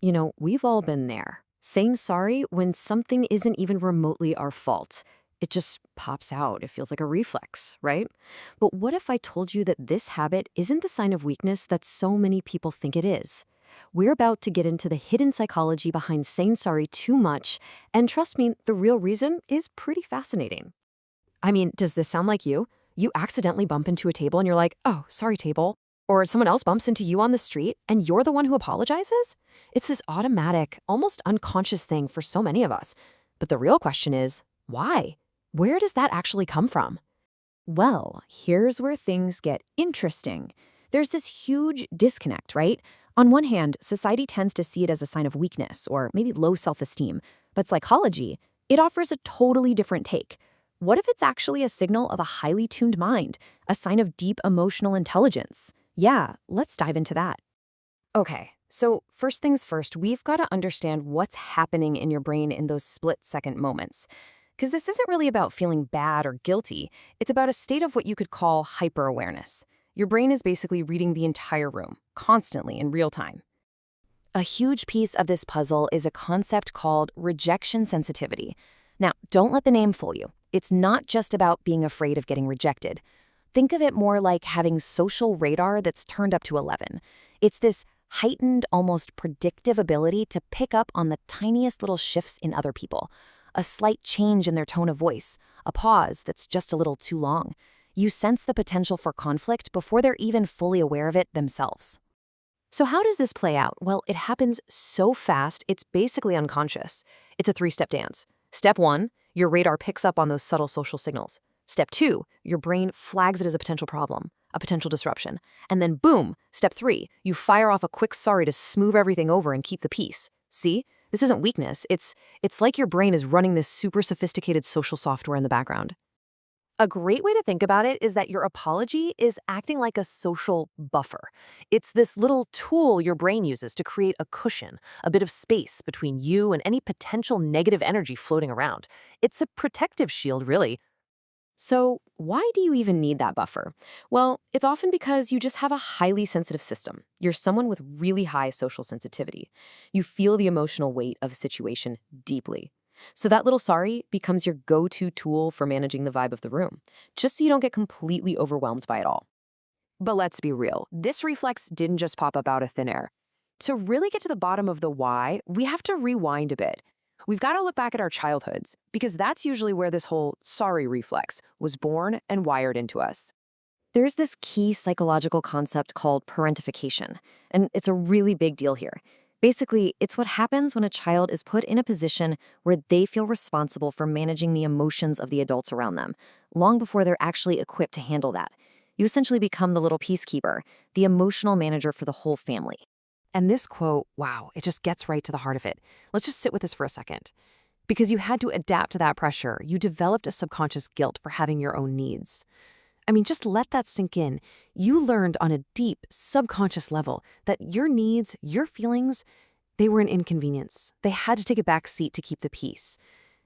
We've all been there. Saying sorry when something isn't even remotely our fault. It just pops out. It feels like a reflex, right? But what if I told you that this habit isn't the sign of weakness that so many people think it is? We're about to get into the hidden psychology behind saying sorry too much, and trust me, the real reason is pretty fascinating. I mean, does this sound like you? You accidentally bump into a table and you're like, oh, sorry, table. Or someone else bumps into you on the street and you're the one who apologizes? It's this automatic, almost unconscious thing for so many of us. But the real question is, why? Where does that actually come from? Well, here's where things get interesting. There's this huge disconnect, right? On one hand, society tends to see it as a sign of weakness or maybe low self-esteem. But psychology, it offers a totally different take. What if it's actually a signal of a highly tuned mind, a sign of deep emotional intelligence? Yeah, let's dive into that. Okay, so first things first, we've got to understand what's happening in your brain in those split-second moments. Because this isn't really about feeling bad or guilty. It's about a state of what you could call hyper-awareness. Your brain is basically reading the entire room, constantly in real time. A huge piece of this puzzle is a concept called rejection sensitivity. Now, don't let the name fool you. It's not just about being afraid of getting rejected. Think of it more like having social radar that's turned up to 11. It's this heightened, almost predictive ability to pick up on the tiniest little shifts in other people. A slight change in their tone of voice, a pause that's just a little too long. You sense the potential for conflict before they're even fully aware of it themselves. So how does this play out? Well, it happens so fast, it's basically unconscious. It's a three-step dance. Step 1, your radar picks up on those subtle social signals. Step 2, your brain flags it as a potential problem, a potential disruption. And then boom, step 3, you fire off a quick sorry to smooth everything over and keep the peace. See? This isn't weakness. It's like your brain is running this super sophisticated social software in the background. A great way to think about it is that your apology is acting like a social buffer. It's this little tool your brain uses to create a cushion, a bit of space between you and any potential negative energy floating around. It's a protective shield, really. So, why do you even need that buffer? Well, it's often because you just have a highly sensitive system. You're someone with really high social sensitivity. You feel the emotional weight of a situation deeply. So that little sorry becomes your go-to tool for managing the vibe of the room, just so you don't get completely overwhelmed by it all. But let's be real, this reflex didn't just pop up out of thin air. To really get to the bottom of the why, we have to rewind a bit. We've got to look back at our childhoods, because that's usually where this whole sorry reflex was born and wired into us. There's this key psychological concept called parentification, and it's a really big deal here. Basically, it's what happens when a child is put in a position where they feel responsible for managing the emotions of the adults around them, long before they're actually equipped to handle that. You essentially become the little peacekeeper, the emotional manager for the whole family. And this quote, wow, it just gets right to the heart of it. Let's just sit with this for a second. Because you had to adapt to that pressure, you developed a subconscious guilt for having your own needs. I mean, just let that sink in. You learned on a deep, subconscious level that your needs, your feelings, they were an inconvenience. They had to take a back seat to keep the peace.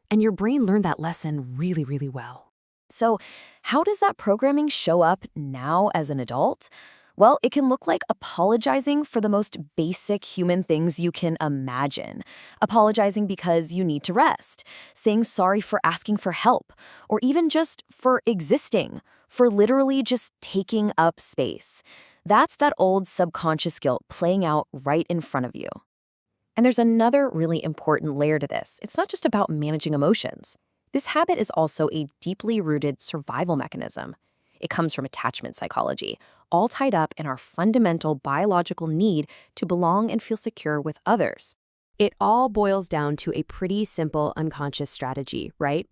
And your brain learned that lesson really, really well. So, how does that programming show up now as an adult? Well, it can look like apologizing for the most basic human things you can imagine. Apologizing because you need to rest, saying sorry for asking for help, or even just for existing, for literally just taking up space. That's that old subconscious guilt playing out right in front of you. And there's another really important layer to this. It's not just about managing emotions. This habit is also a deeply rooted survival mechanism. It comes from attachment psychology, all tied up in our fundamental biological need to belong and feel secure with others. It all boils down to a pretty simple unconscious strategy, right?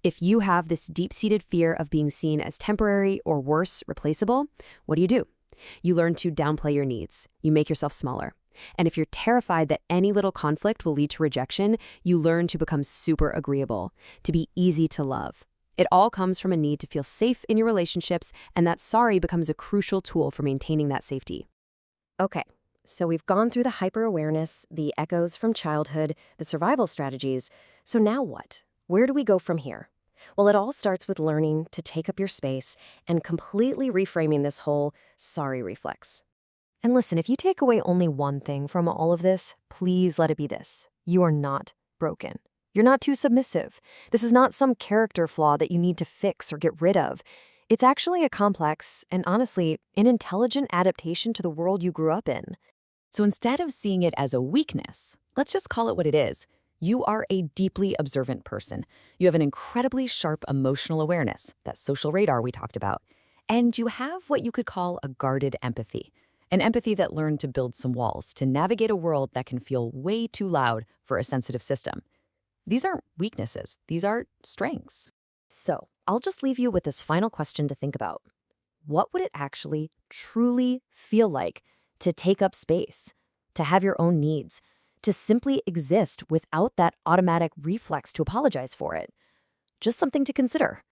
If you have this deep-seated fear of being seen as temporary or worse, replaceable, what do? You learn to downplay your needs. You make yourself smaller. And if you're terrified that any little conflict will lead to rejection, you learn to become super agreeable, to be easy to love. It all comes from a need to feel safe in your relationships, and that sorry becomes a crucial tool for maintaining that safety. Okay, so we've gone through the hyper-awareness, the echoes from childhood, the survival strategies. So now what? Where do we go from here? Well, it all starts with learning to take up your space and completely reframing this whole sorry reflex. And listen, if you take away only one thing from all of this, please let it be this. You are not broken. You're not too submissive. This is not some character flaw that you need to fix or get rid of. It's actually a complex and honestly, an intelligent adaptation to the world you grew up in. So instead of seeing it as a weakness, let's just call it what it is. You are a deeply observant person. You have an incredibly sharp emotional awareness, that social radar we talked about. And you have what you could call a guarded empathy. An empathy that learned to build some walls to navigate a world that can feel way too loud for a sensitive system. These aren't weaknesses, these are strengths. So, I'll just leave you with this final question to think about. What would it actually truly feel like to take up space, to have your own needs, to simply exist without that automatic reflex to apologize for it? Just something to consider.